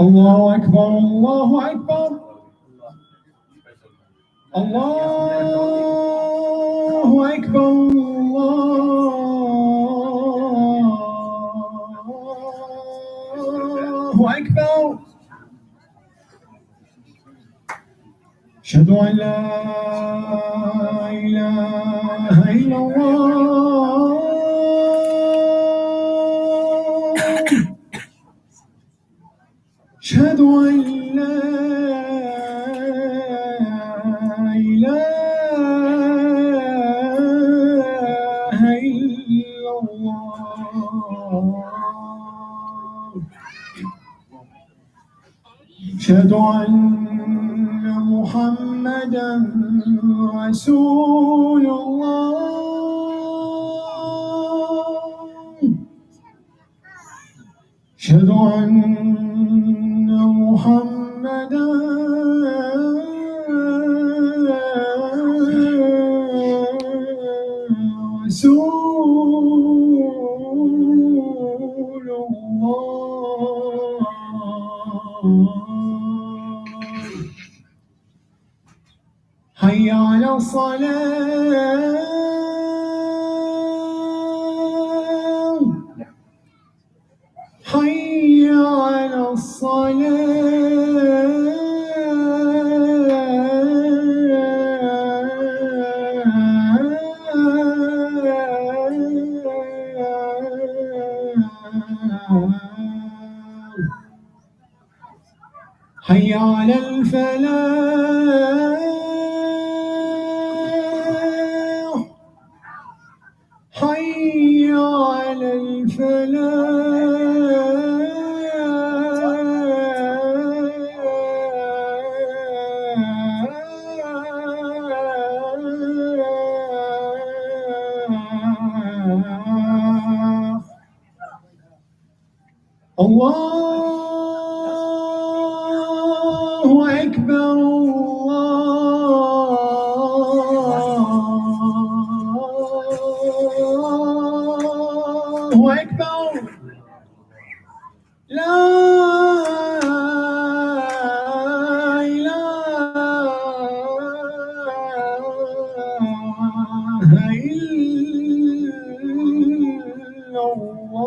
الله أكبر الله أكبر الله أكبر الله أكبر أشهد أن لا إله إلا الله أشهد أن لا إله إلا الله أشهد أن محمدا رسول الله أشهد أن محمدا رسول الله حي على الصلاة حي على الصلاة حي على الفلاح حي على الفلاح الله أكبر الله أكبر لا إله إلا الله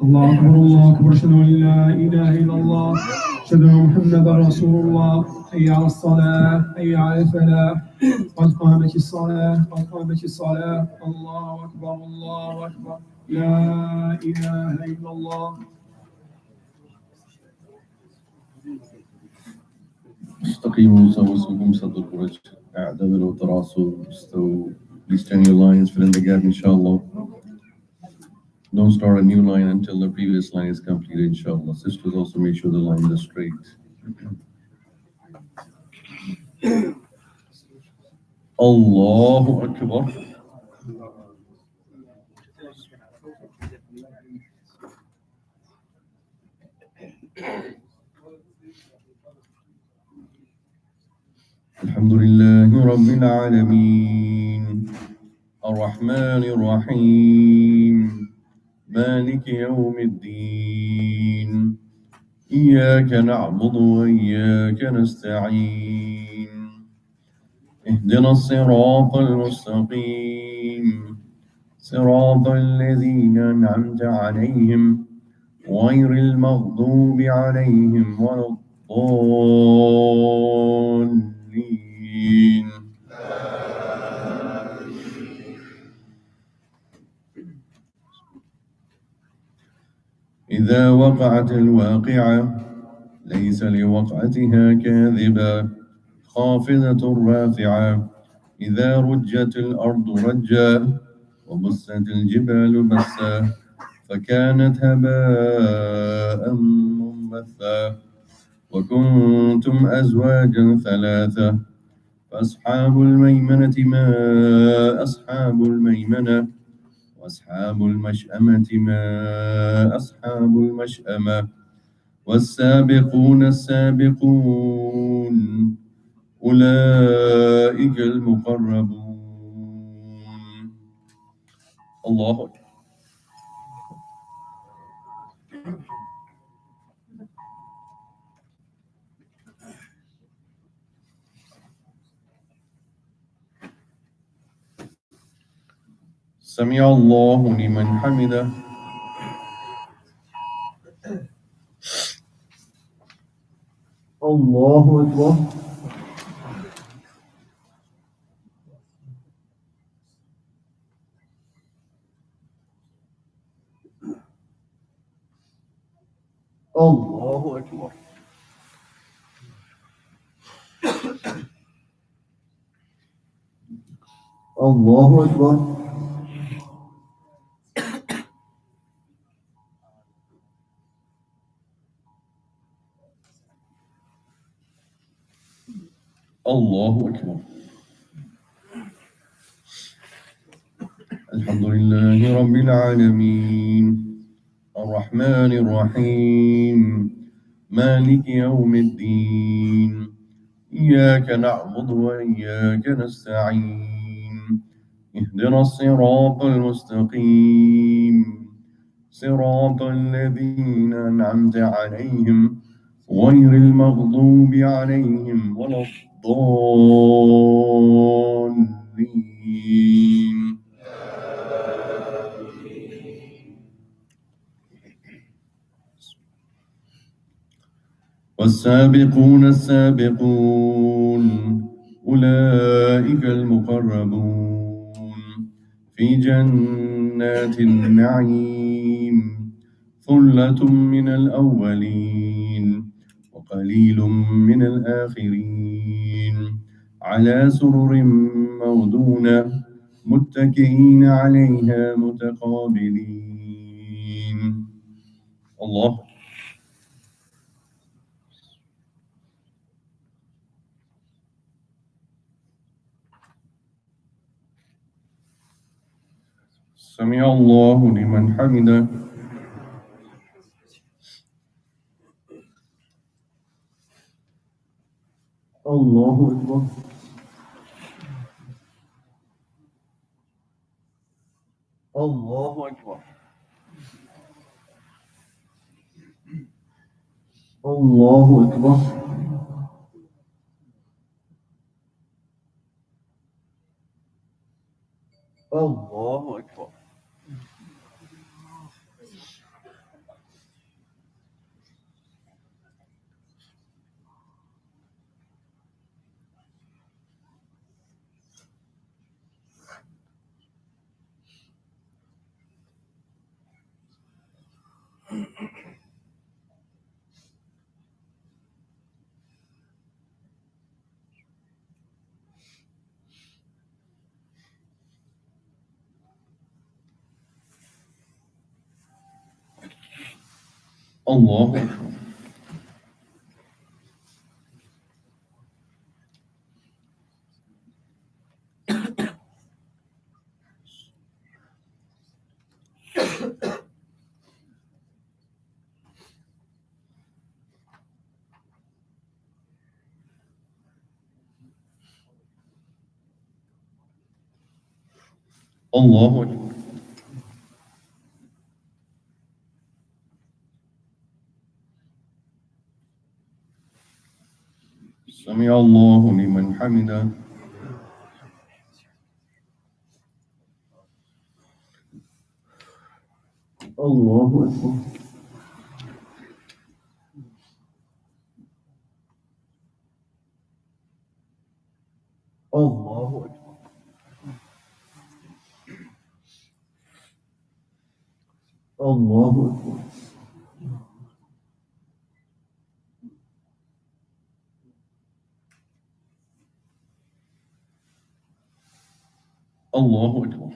الله أكبر الله أكبر أشهد أن لا إله إلا الله أشهد أن محمدا رسول الله حي على الصلاة حي على الفلاح قد قامت الصلاة قد قامت الصلاة الله أكبر الله أكبر لا إله إلا الله. استقيموا سووا صدر الفرج اعتدلوا تراصوا استووا. Please turn your lines, fill in the gap, inshallah. Don't start a new line until the previous line is completed, inshallah. Sisters, also make sure the lines are straight. Allahu Akbar. الحمد لله رب العالمين الرحمن الرحيم مالك يوم الدين إياك نعبد وإياك نستعين اهدنا الصراط المستقيم صراط الذين أنعمت عليهم غير المغضوب عليهم ولا الضالين. إذا وقعت الواقعة ليس لوقعتها كاذبة خافضة رافعة إذا رجت الأرض رجا وبست الجبال بسا فكانت هباء منبثا وكنتم أزواجا ثلاثة فأصحاب الميمنة ما أصحاب الميمنة وأصحاب المشأمة ما أصحاب المشأمة والسابقون السابقون أولئك المقربون. الله أكبر. سمع الله لمن حمده. الله أكبر. الله أكبر. الله أكبر. الله أكبر. الحمد لله رب العالمين الرحمن الرحيم مالك يوم الدين إياك نعبد وإياك نستعين اهدنا الصراط المستقيم صراط الذين أنعمت عليهم غير المغضوب عليهم ولا الضالين. والسابقون السابقون أولئك المقربون في جنات النعيم ثلة من الأولين وقليل من الآخرين على سرر موضونة متكئين عليها متقابلين. الله سمع الله لمن حمده. الله أكبر. الله أكبر. الله أكبر. الله أكبر. الله أكبر. الله أكبر. سمع الله لمن حمده. الله أكبر. الله أكبر. الله أكبر. الله أكبر.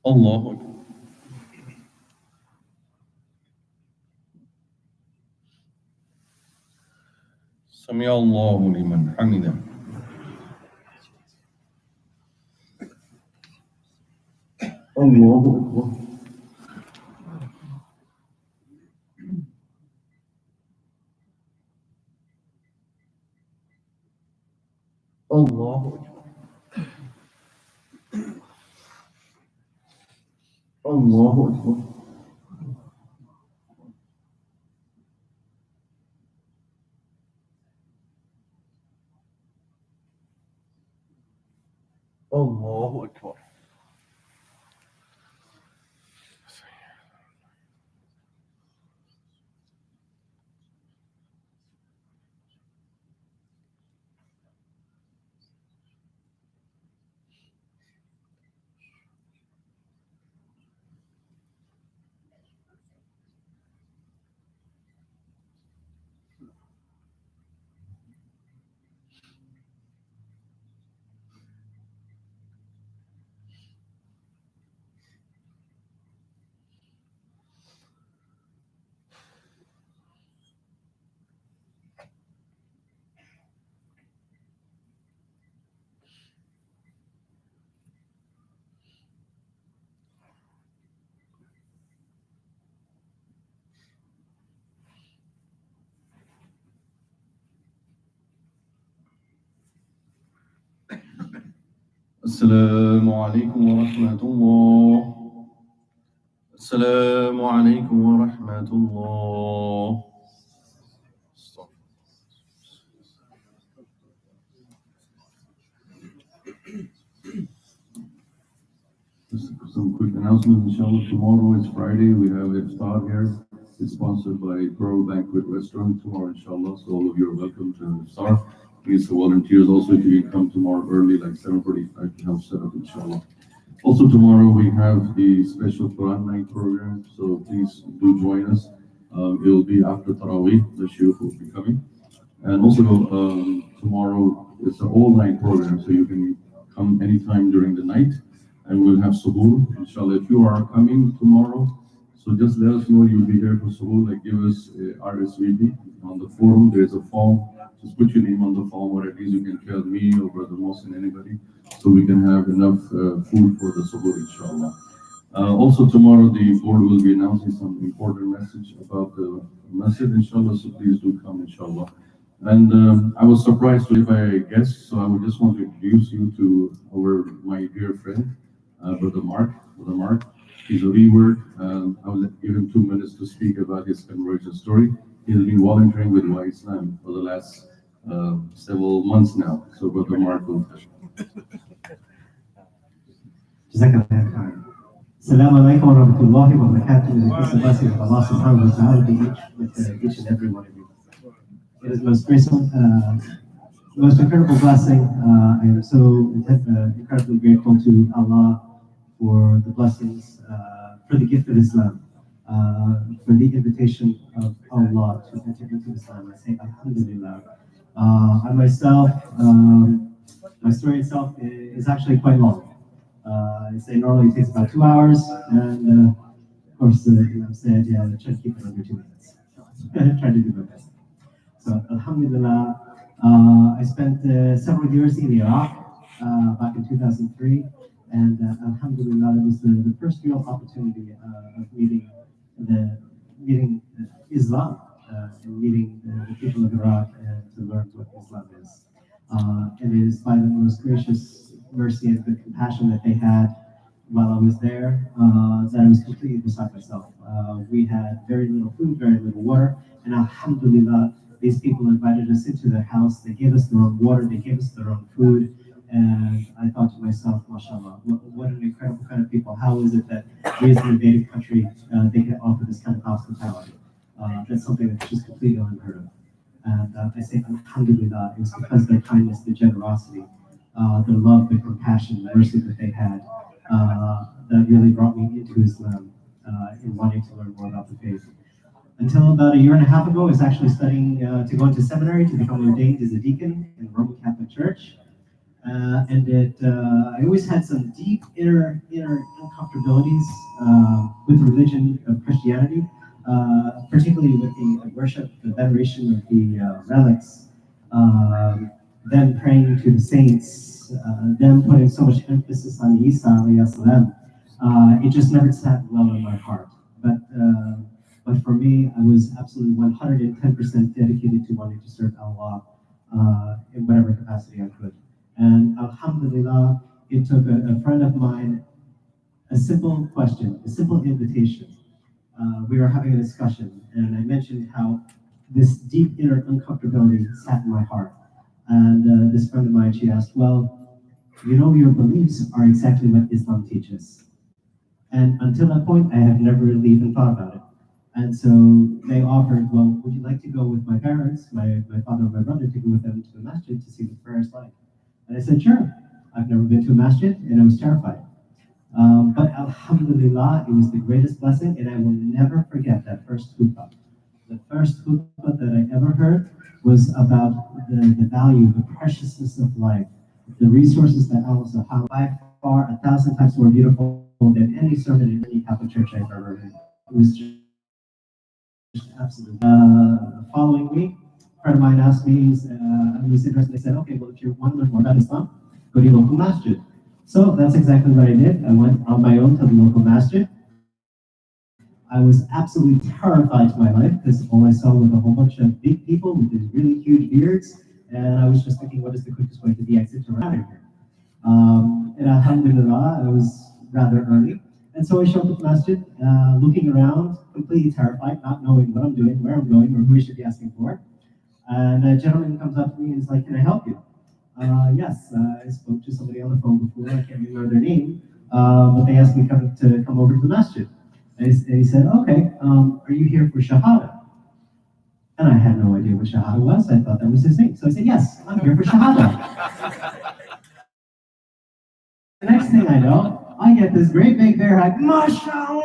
الله أكبر. سمع الله لمن حمده. الله أكبر. الله أكبر. الله أكبر. الله أكبر. السلام عليكم ورحمة الله. السلام عليكم ورحمة الله. Just some quick announcements. Inshallah, tomorrow is Friday. We have iftar here. It's sponsored by Pearl Banquet Restaurant tomorrow, inshallah. So all of you are welcome to iftar. Please, the volunteers also, if you can come tomorrow early, like 7:45, to help set up, inshallah. Also tomorrow we have the special Quran night program, so please do join us. It will be after Taraweeh. The Shaykh will be coming. And also, tomorrow it's an all-night program, so you can come anytime during the night, and we'll have suhoor, inshallah. If you are coming tomorrow, so just let us know you'll be here for suhoor. Like, give us RSVP on the forum. There's a form. Just put your name on the form, or at least you can tell me or Brother Mohsin, anybody, so we can have enough food for the suhoor, inshallah. Also tomorrow the board will be announcing some important message about the masjid, inshallah, so please do come, inshallah. And I was surprised to by a guest, so I would just want to introduce you to my dear friend, Brother Mark. Brother Mark, he's a reward. I will give him 2 minutes to speak about his conversion story. He's been volunteering with Islam for the last several months now. So Brother Mark will. Assalamu alaikum wa rahmatullahi wa barakatuh. It's the blessing of Allah subhanahu wa ta'ala be with each and every one of you. It is the most incredible blessing. I am so incredibly grateful to Allah for the blessings, for the gift of Islam, for the invitation of Allah to enter into Islam. I say Alhamdulillah. I myself, my story itself is actually quite long. I say normally it takes about 2 hours, and of course the Imam said, yeah, try to keep it under 2 minutes. Try to do my best. So Alhamdulillah, I spent several years in Iraq back in 2003, and Alhamdulillah, it was the first real opportunity of meeting Islam and meeting the people of Iraq and to learn what Islam is. It is by the most gracious mercy and good compassion that they had while I was there that I was completely beside myself. We had very little food, very little water, and Alhamdulillah, these people invited us into their house. They gave us their own water, they gave us their own food, and I thought to myself, mashallah, what an incredible kind of people. How is it that we as an invaded country, they can offer this kind of hospitality? That's something that's just completely unheard of. And I say alhamdulillah, it was because of their kindness, their generosity, their love, their compassion, the mercy that they had, that really brought me into Islam in wanting to learn more about the faith. Until about 1.5 years ago, I was actually studying to go into seminary to become ordained as a deacon in the Roman Catholic Church. I always had some deep inner uncomfortabilities with the religion of Christianity, particularly with the worship, the veneration of the relics, them praying to the saints, them putting so much emphasis on Isa alayhi salam. It just never sat well in my heart. But for me, I was absolutely 110% dedicated to wanting to serve Allah in whatever capacity I could. And alhamdulillah, it took a friend of mine, a simple question, a simple invitation. We were having a discussion, and I mentioned how this deep inner uncomfortability sat in my heart. And this friend of mine, she asked, well, you know, your beliefs are exactly what Islam teaches. And until that point, I had never really even thought about it. And so they offered, well, would you like to go with my parents, my father and my brother, to go with them to the masjid to see what prayer is like? And I said, sure. I've never been to a masjid, and I was terrified. But alhamdulillah, it was the greatest blessing, and I will never forget that first khutbah. The first khutbah that I ever heard was about the value, the preciousness of life, the resources that Allah subhanahu wa ta'ala by far 1,000 times more beautiful than any sermon in any Catholic church I've ever heard. It was just absolutely. Following week, a friend of mine asked me, I was interested, they said, okay, well, if you want to learn more about Islam, go to your local masjid. So that's exactly what I did. I went on my own to the local masjid. I was absolutely terrified to my life because all I saw was a whole bunch of big people with these really huge beards, and I was just thinking, what is the quickest way to the exit to run out of here? And alhamdulillah, I was rather early. And so I showed up at the masjid, looking around, completely terrified, not knowing what I'm doing, where I'm going, or who I should be asking for. And a gentleman comes up to me and is like, can I help you? Yes, I spoke to somebody on the phone before, I can't remember their name, but they asked me to come over to the masjid. And he said, okay, are you here for Shahada? And I had no idea what Shahada was. I thought that was his name. So I said, yes, I'm here for Shahada. The next thing I know, I get this great big bear hug, mashallah.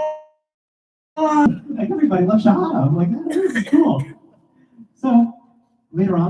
Like everybody loves Shahada. I'm like, oh, this is cool. So later on,